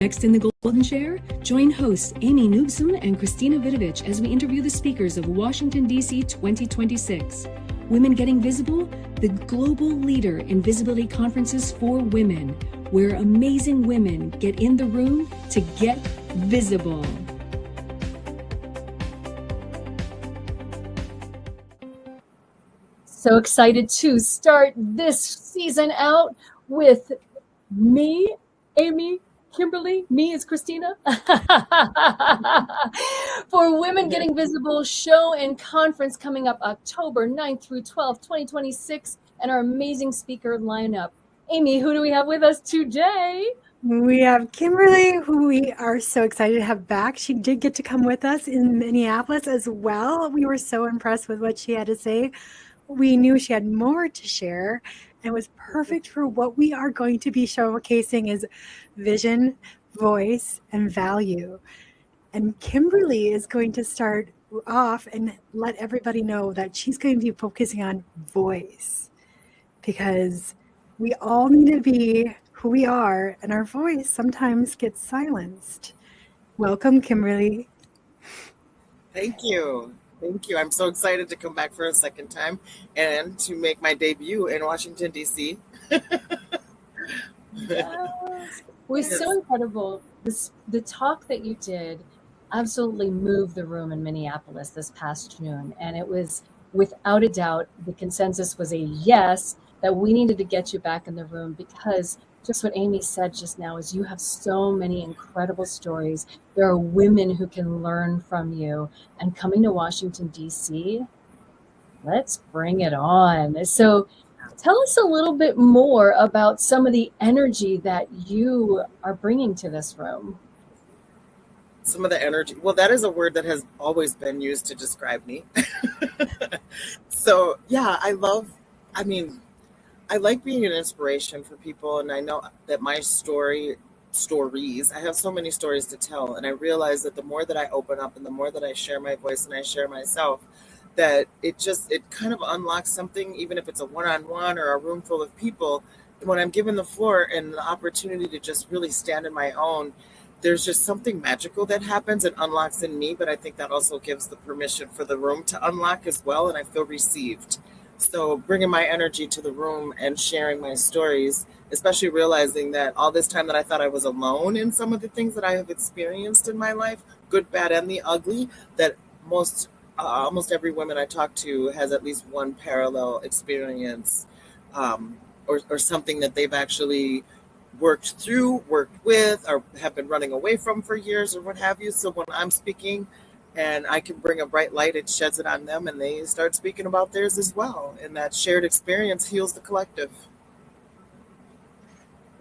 Next in the Golden Chair, join hosts Amy Noobson and Christina Vidovich as we interview the speakers of Washington, D.C. 2026. Women Getting Visible, the global leader in visibility conferences for women, where amazing women get in the room to get visible. So excited to start this season out with me, Amy, Kimberly, me is Christina, for Women Getting Visible show and conference coming up October 9th through 12th, 2026, and our amazing speaker lineup. Amy, who do we have with us today? We have Kimberly, who we are so excited to have back. She did get to come with us in Minneapolis as well. We were so impressed with what she had to say. We knew she had more to share, and it was perfect for what we are going to be showcasing is vision, voice, and value. And Kimberly is going to start off and let everybody know that she's going to be focusing on voice, because we all need to be who we are, and our voice sometimes gets silenced. Welcome, Kimberly. Thank you. Thank you. I'm so excited to come back for a second time and to make my debut in Washington, D.C. Yes. It was so incredible. The talk that you did absolutely moved the room in Minneapolis this past June. And it was, without a doubt, the consensus was a yes, that we needed to get you back in the room, because just what Amy said just now is you have so many incredible stories. There are women who can learn from you. And coming to Washington, D.C., let's bring it on. So tell us a little bit more about some of the energy that you are bringing to this room. Some of the energy. Well, that is a word that has always been used to describe me. So, yeah, I like being an inspiration for people, and I know that my stories, I have so many stories to tell, and I realize that the more that I open up and the more that I share my voice and I share myself, that it kind of unlocks something, even if it's a one-on-one or a room full of people. When I'm given the floor and the opportunity to just really stand in my own, there's just something magical that happens and unlocks in me, but I think that also gives the permission for the room to unlock as well, and I feel received. So bringing my energy to the room and sharing my stories, especially realizing that all this time that I thought I was alone in some of the things that I have experienced in my life, good, bad, and the ugly, that almost every woman I talk to has at least one parallel experience or something that they've actually worked through, worked with, or have been running away from for years or what have you. So when I'm speaking, and I can bring a bright light, it sheds it on them, and they start speaking about theirs as well. And that shared experience heals the collective.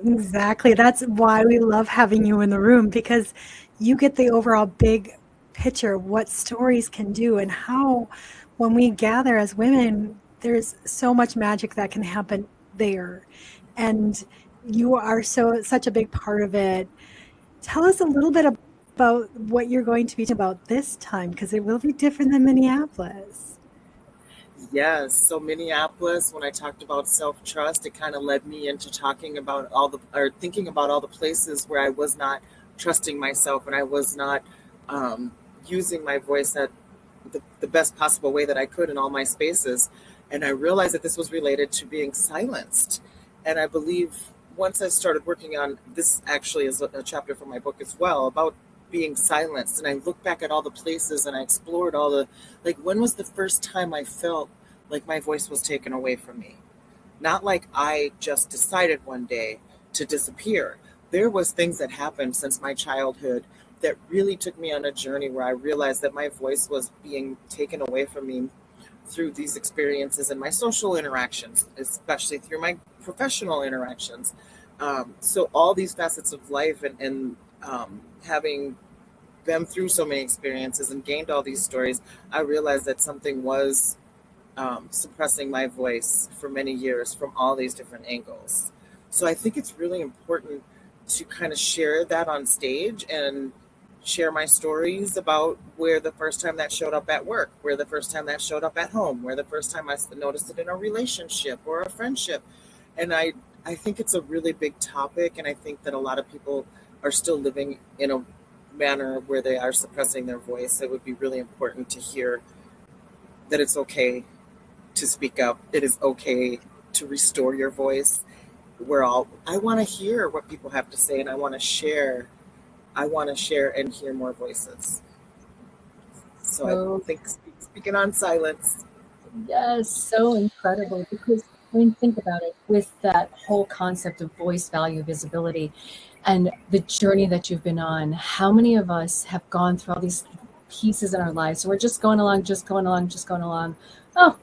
Exactly. That's why we love having you in the room, because you get the overall big picture of what stories can do, and how when we gather as women, there's so much magic that can happen there. And you are such a big part of it. Tell us a little bit about what you're going to be talking about this time, because it will be different than Minneapolis. Yes. So Minneapolis, when I talked about self-trust, it kind of led me into talking about thinking about all the places where I was not trusting myself, and I was not using my voice at the best possible way that I could in all my spaces. And I realized that this was related to being silenced. And I believe once I started working on this, actually is a chapter from my book as well, about being silenced. And I looked back at all the places and I explored when was the first time I felt like my voice was taken away from me? Not like I just decided one day to disappear. There was things that happened since my childhood that really took me on a journey where I realized that my voice was being taken away from me through these experiences and my social interactions, especially through my professional interactions. So all these facets of life and having been through so many experiences and gained all these stories, I realized that something was suppressing my voice for many years from all these different angles. So I think it's really important to kind of share that on stage and share my stories about where the first time that showed up at work, where the first time that showed up at home, where the first time I noticed it in a relationship or a friendship. And I think it's a really big topic, and I think that a lot of people are still living in a manner where they are suppressing their voice, it would be really important to hear that it's okay to speak up. It is okay to restore your voice. I want to hear what people have to say, and I want to share. I want to share and hear more voices. So I think speaking on silence. Yes, so incredible, because when you think about it, with that whole concept of voice, value, visibility, and the journey that you've been on, how many of us have gone through all these pieces in our lives? So we're just going along, just going along, just going along. Oh,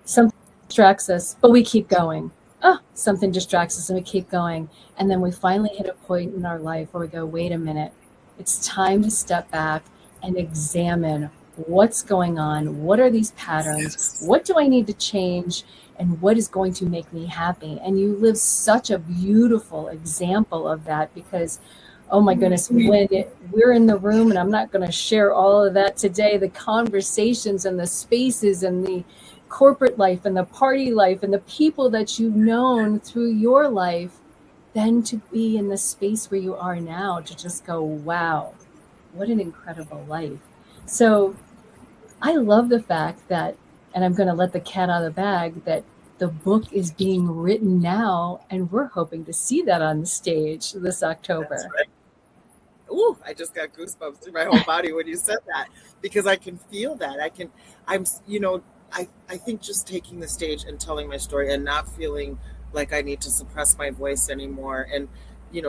something distracts us, but we keep going. Oh, something distracts us and we keep going. And then we finally hit a point in our life where we go, wait a minute, it's time to step back and examine what's going on. What are these patterns? What do I need to change? And what is going to make me happy? And you live such a beautiful example of that, because, oh my goodness, when we're in the room, and I'm not going to share all of that today, the conversations and the spaces and the corporate life and the party life and the people that you've known through your life, then to be in the space where you are now, to just go, wow, what an incredible life. So I love the fact that, and I'm going to let the cat out of the bag, that the book is being written now, and we're hoping to see that on the stage this October. That's right. Ooh, I just got goosebumps through my whole body when you said that, because I can feel that. I think just taking the stage and telling my story and not feeling like I need to suppress my voice anymore and,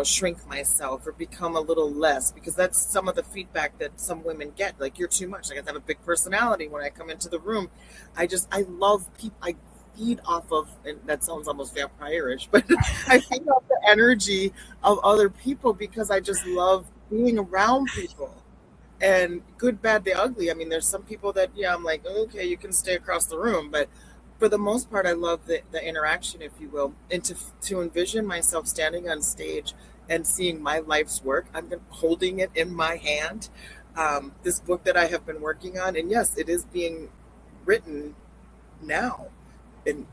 shrink myself or become a little less, because that's some of the feedback that some women get. Like, you're too much. Like, I have a big personality when I come into the room. I love people. I feed off of, and that sounds almost vampire-ish, but I feed off the energy of other people because I just love being around people. And good, bad, the ugly. I mean, there's some people that, I'm like, okay, you can stay across the room. But for the most part, I love the interaction, if you will. And to envision myself standing on stage and seeing my life's work, I've been holding it in my hand. This book that I have been working on. And yes, it is being written now. And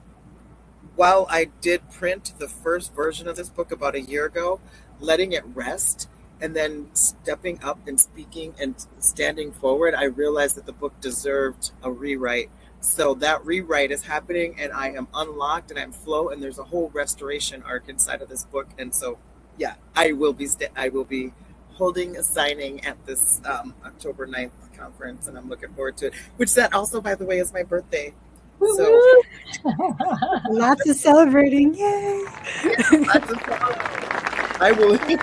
while I did print the first version of this book about a year ago, letting it rest, and then stepping up and speaking and standing forward, I realized that the book deserved a rewrite. So that rewrite is happening, and I am unlocked and I'm flow, and there's a whole restoration arc inside of this book. And so, yeah, I will be holding a signing at this October 9th conference, and I'm looking forward to it, which that also, by the way, is my birthday. So lots of celebrating. Yay! Yeah, lots of celebrating.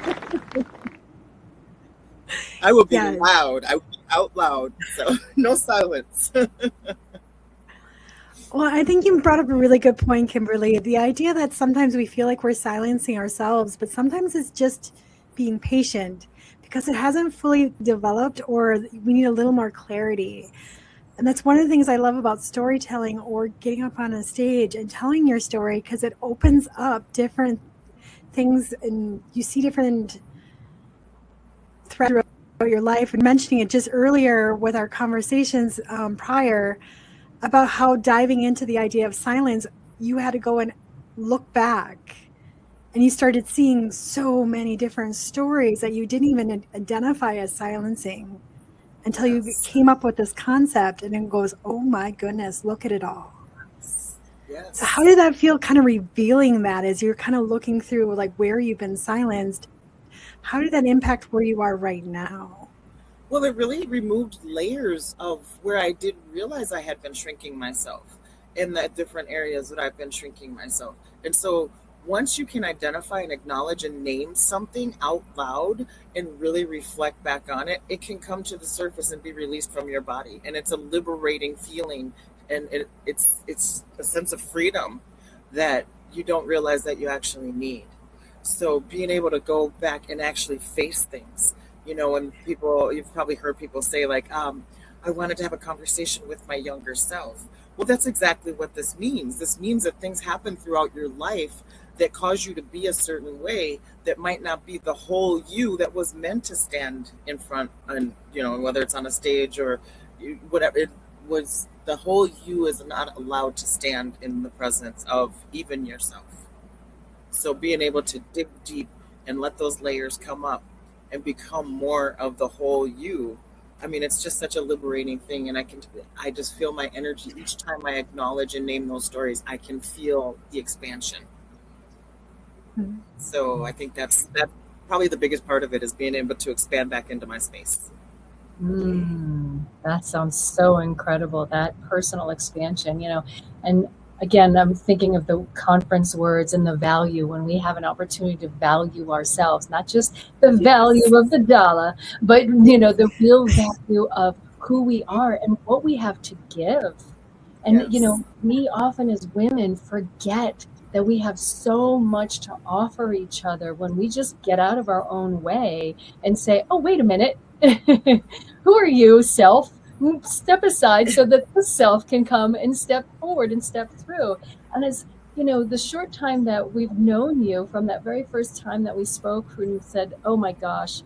I will be loud. I will be out loud. So no silence. Well, I think you brought up a really good point, Kimberly. The idea that sometimes we feel like we're silencing ourselves, but sometimes it's just being patient because it hasn't fully developed, or we need a little more clarity. And that's one of the things I love about storytelling or getting up on a stage and telling your story, because it opens up different things and you see different threads throughout your life. And mentioning it just earlier with our conversations prior about how diving into the idea of silence, you had to go and look back and you started seeing so many different stories that you didn't even identify as silencing until you came up with this concept, and it goes, oh my goodness, look at it all. Yes. So how did that feel, kind of revealing that as you're kind of looking through like where you've been silenced? How did that impact where you are right now? Well, it really removed layers of where I didn't realize I had been shrinking myself in the different areas that I've been shrinking myself. And so once you can identify and acknowledge and name something out loud and really reflect back on it, it can come to the surface and be released from your body. And it's a liberating feeling. And it's a sense of freedom that you don't realize that you actually need. So being able to go back and actually face things, when you've probably heard people say like, I wanted to have a conversation with my younger self. Well, that's exactly what this means. This means that things happen throughout your life that cause you to be a certain way that might not be the whole you that was meant to stand in front, and whether it's on a stage or whatever, it was, the whole you is not allowed to stand in the presence of even yourself. So being able to dig deep and let those layers come up and become more of the whole you. I mean, it's just such a liberating thing. And I just feel my energy each time I acknowledge and name those stories. I can feel the expansion. Mm-hmm. So I think that's probably the biggest part of it, is being able to expand back into my space. That sounds so incredible, that personal expansion, and again, I'm thinking of the conference words and the value, when we have an opportunity to value ourselves, not just the value of the dollar, but the real value of who we are and what we have to give. And we often as women forget that we have so much to offer each other when we just get out of our own way and say, oh, wait a minute. Who are you, self? Step aside so that the self can come and step forward and step through. And as the short time that we've known you, from that very first time that we spoke and said, oh my gosh,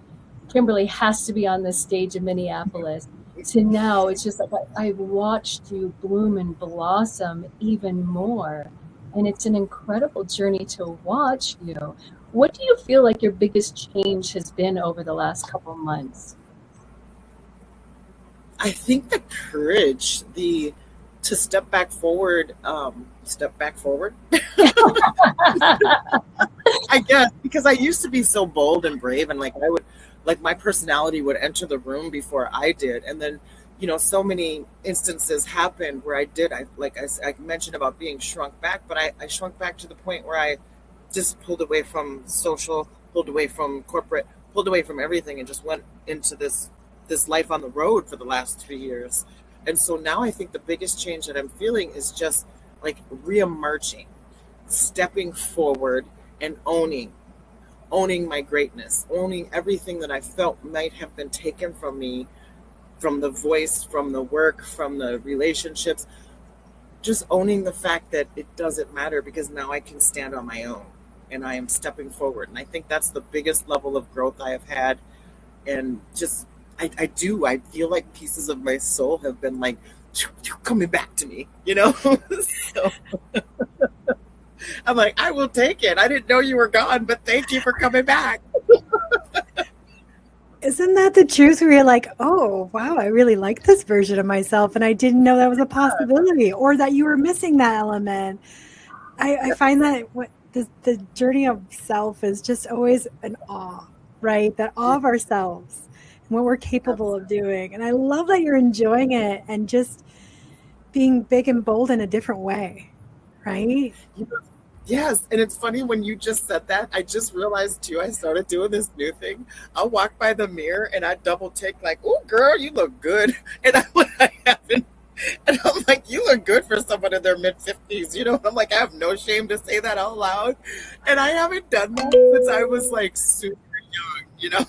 Kimberly has to be on this stage in Minneapolis, to now, it's just like I've watched you bloom and blossom even more. And it's an incredible journey to watch you. What do you feel like your biggest change has been over the last couple months? I think the courage, to step back forward. I guess, because I used to be so bold and brave, and my personality would enter the room before I did. And then, so many instances happened where I mentioned about being shrunk back, but I shrunk back to the point where I just pulled away from social, pulled away from corporate, pulled away from everything, and just went into this life on the road for the last 3 years. And so now I think the biggest change that I'm feeling is just like reemerging, stepping forward and owning my greatness, owning everything that I felt might have been taken from me, from the voice, from the work, from the relationships, just owning the fact that it doesn't matter, because now I can stand on my own and I am stepping forward. And I think that's the biggest level of growth I have had. And just, I feel like pieces of my soul have been like coming back to me, So I'm like, I will take it. I didn't know you were gone, but thank you for coming back. Isn't that the truth, where you're like, oh, wow, I really like this version of myself, and I didn't know that was a possibility, or that you were missing that element. I find that the journey of self is just always an awe, right? That awe of ourselves and what we're capable of doing. And I love that you're enjoying it and just being big and bold in a different way, right? Yes. And it's funny, when you just said that, I just realized too, I started doing this new thing. I'll walk by the mirror and I double take, like, oh, girl, you look good. And I haven't. And I'm like, you look good for someone in their mid-50s, I'm like, I have no shame to say that out loud. And I haven't done that since I was like super young,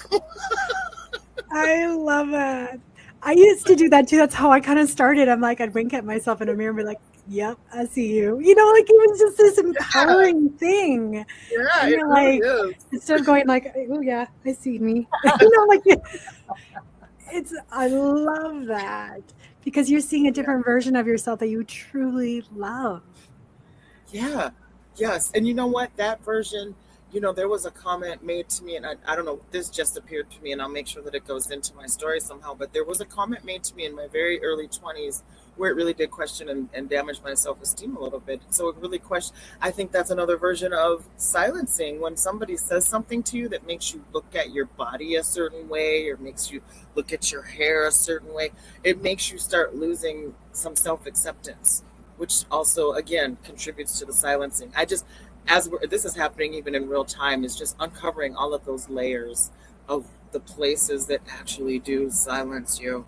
I love it. I used to do that too. That's how I kind of started. I'm like, I'd wink at myself in a mirror and be like, yep, I see you. Like, it was just this empowering thing. Yeah, and you're like, really instead of going like, oh yeah, I see me. I love that, because you're seeing a different version of yourself that you truly love. Yeah. Yes. And you know what? That version, there was a comment made to me, and I don't know, this just appeared to me, and I'll make sure that it goes into my story somehow, but there was a comment made to me in my very early 20s where it really did question and damage my self-esteem a little bit. So it really I think that's another version of silencing. When somebody says something to you that makes you look at your body a certain way, or makes you look at your hair a certain way, it makes you start losing some self-acceptance, which also, again, contributes to the silencing. This is happening even in real time, is just uncovering all of those layers of the places that actually do silence you.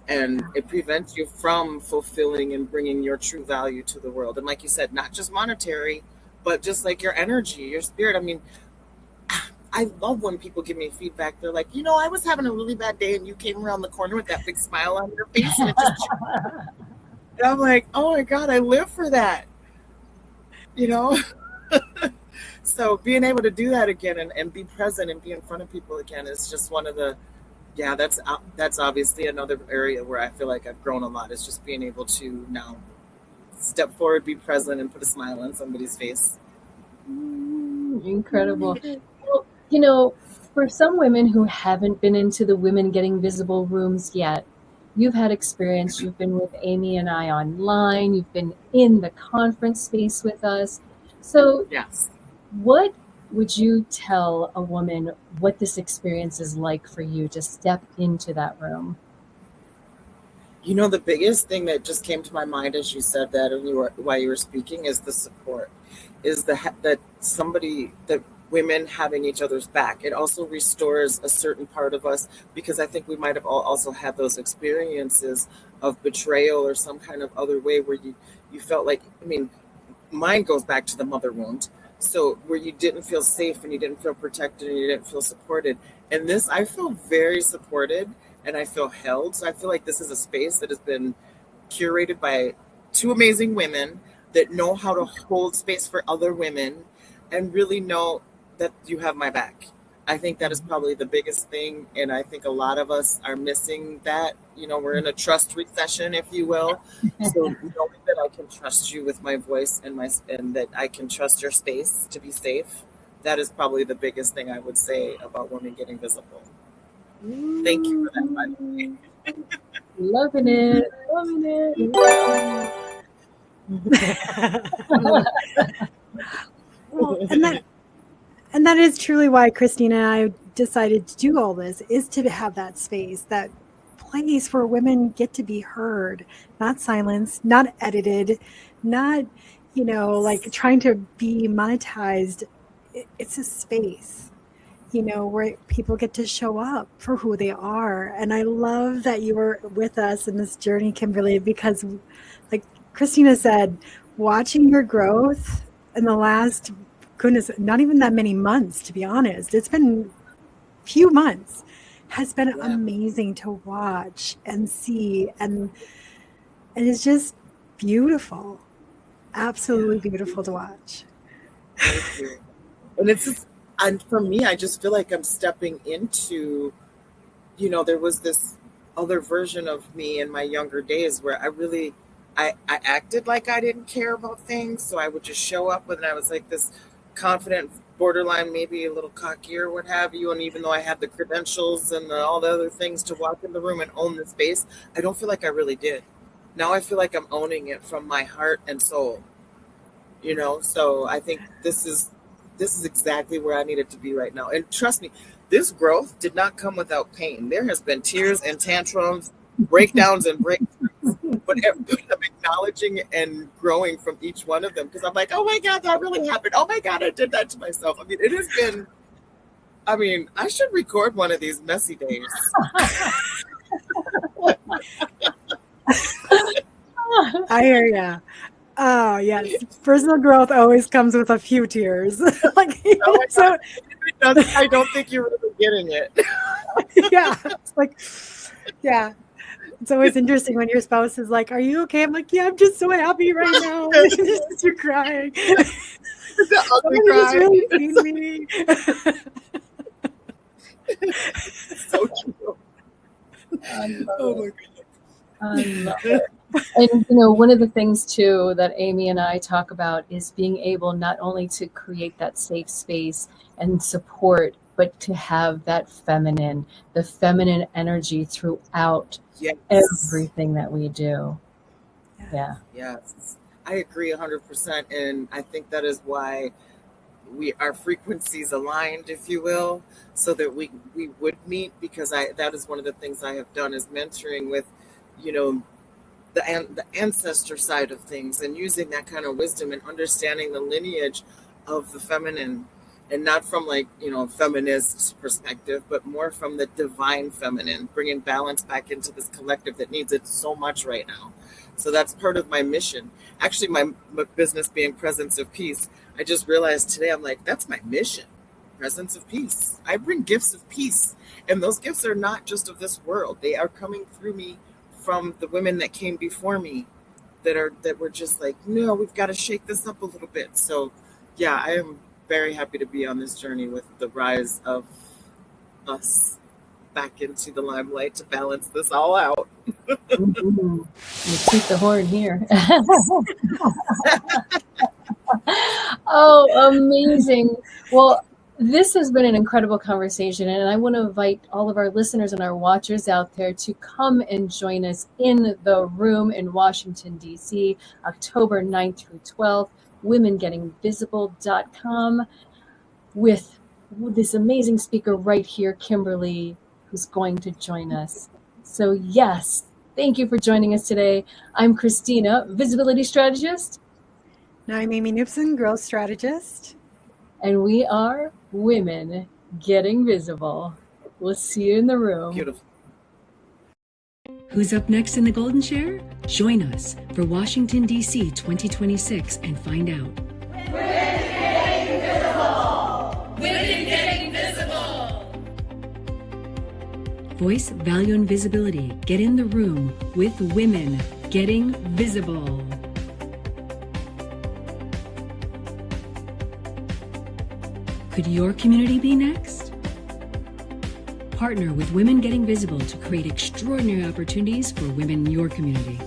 And it prevents you from fulfilling and bringing your true value to the world. And like you said, not just monetary, but just like your energy, your spirit. I mean, I love when people give me feedback. They're like, I was having a really bad day and you came around the corner with that big smile on your face. And I'm like, oh my God, I live for that. So being able to do that again and be present and be in front of people again is just one of the, that's obviously another area where I feel like I've grown a lot, is just being able to now step forward, be present, and put a smile on somebody's face. Incredible. Well, for some women who haven't been into the Women Getting Visible rooms yet, you've had experience. You've been with Amy and I online. You've been in the conference space with us. So Yes. what would you tell a woman what this experience is like for you to step into that room? You know, the biggest thing that just came to my mind as you said that, and while you were speaking, is the support, is that women having each other's back. It also restores a certain part of us, because I think we might have also had those experiences of betrayal or some kind of other way where you felt like, I mean, mine goes back to the mother wound. So where you didn't feel safe and you didn't feel protected and you didn't feel supported. And this, I feel very supported and I feel held. So I feel like this is a space that has been curated by two amazing women that know how to hold space for other women and really know that you have my back. I think that is probably the biggest thing. And I think a lot of us are missing that. You know, we're in a trust recession, if you will. So knowing that I can trust you with my voice and that I can trust your space to be safe, that is probably the biggest thing I would say about Women Getting Visible. Thank you for that, by the way. Loving it. Loving it. Well, and that is truly why Christina and I decided to do all this, is to have that space, that place where women get to be heard, not silenced, not edited, not, like trying to be monetized. It's a space, where people get to show up for who they are. And I love that you were with us in this journey, Kimberly, because like Christina said, watching your growth in the last, goodness, not even that many months, to be honest. It's been a few months. Has been amazing to watch and see. And it's just beautiful. Absolutely beautiful to watch. Thank you. And it's just, and for me, I just feel like I'm stepping into, there was this other version of me in my younger days where I acted like I didn't care about things. So I would just show up and I was like this confident, borderline, maybe a little cocky or what have you. And even though I had the credentials and all the other things to walk in the room and own the space, I don't feel like I really did. Now I feel like I'm owning it from my heart and soul, so I think this is exactly where I needed to be right now. And trust me, this growth did not come without pain. There has been tears and tantrums, breakdowns and breakthroughs, but I'm acknowledging and growing from each one of them, because I'm like, oh my God, that really happened. Oh my God, I did that to myself. I mean, it has been, I should record one of these messy days. I hear ya. Oh, yes. Personal growth always comes with a few tears. So I don't think you're really getting it. Yeah. It's like, yeah. It's always interesting when your spouse is like, are you okay? I'm like, yeah, I'm just so happy right now. You're crying. The ugly cry. Really seen me. So true. Oh my goodness. I love it. And, one of the things too that Amy and I talk about is being able not only to create that safe space and support, but to have that the feminine energy throughout everything that we do. Yeah. Yes. I agree 100%. And I think that is why our frequencies aligned, if you will, so that we would meet, because that is one of the things I have done is mentoring with, the ancestor side of things, and using that kind of wisdom and understanding the lineage of the feminine, and not from feminist perspective, but more from the divine feminine, bringing balance back into this collective that needs it so much right now. So that's part of my mission. Actually, my business being Presence of Peace, I just realized today, I'm like, that's my mission. Presence of peace. I bring gifts of peace. And those gifts are not just of this world. They are coming through me from the women that came before me that were just like, no, we've got to shake this up a little bit. So yeah, I am very happy to be on this journey with the rise of us back into the limelight to balance this all out. Mm-hmm. You toot the horn here. Oh, amazing. Well, This has been an incredible conversation, and I want to invite all of our listeners and our watchers out there to come and join us in the room in Washington, D.C., October 9th through 12th, womengettingvisible.com, with this amazing speaker right here, Kimberly, who's going to join us. So yes, thank you for joining us today. I'm Christina, visibility strategist. Now I'm Amy Newpson, growth strategist. And we are Women Getting Visible. We'll see you in the room. Beautiful. Who's up next in the Golden Chair? Join us for Washington, D.C. 2026 and find out. Women Getting Visible! Women Getting Visible! Voice, value, and visibility. Get in the room with Women Getting Visible. Could your community be next? Partner with Women Getting Visible to create extraordinary opportunities for women in your community.